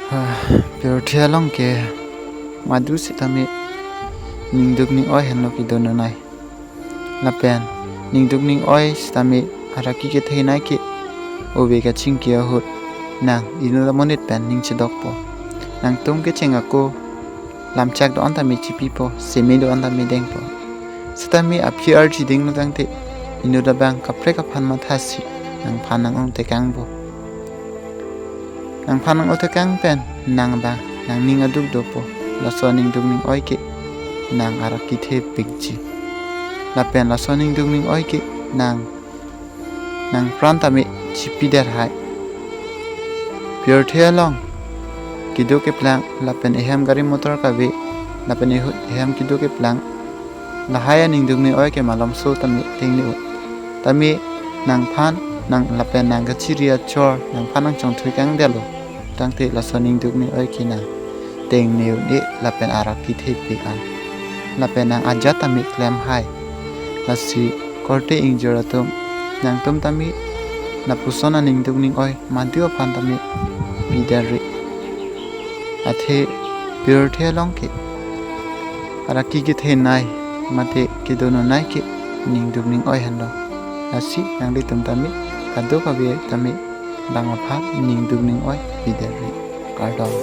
Pirothia long ke madu sitame ningduk ning oi hanlo ki donanai lapen ningduk ning oi sitame araki ke theinai ke obe ka chingkia hot nang inula monit pen ning chidok po nang tum ke chenga ko lamchak do antami chipi po seme do antami deng po sitame apr chiding no tangte inuda bang kapre ka phan ma thasi nang phanang ong te kang bo nang phanang o te kang pen nang ba nang ning aduk do po la so ning duk ning oi ke nang araki the pikji la pen la so ning duk ning oi ke nang prantame chipi der hai Pirothia long kido ke plang la pen ehem gari motor ka be la pen ehem kido ke plang la haya ning duk ning oi ke malam so tame tingni tame nang phan nang la pen nang ga chiria chor nang phan nang chong thui kang delo tangte la so ning duk ning oi ke na teng new ni la pen araki the pikan la pen nang ajatami klem hai la si korte injuratum nang tum tami na pusona ning duk ning oi mantiu phan tami bidari athe Pirothia long ke araki ke the nai mate ke dono nai ke ning duk ning oi hanlo asi nang de tum tami kado ka be tami banga pha ning duk ning oi bidari kardom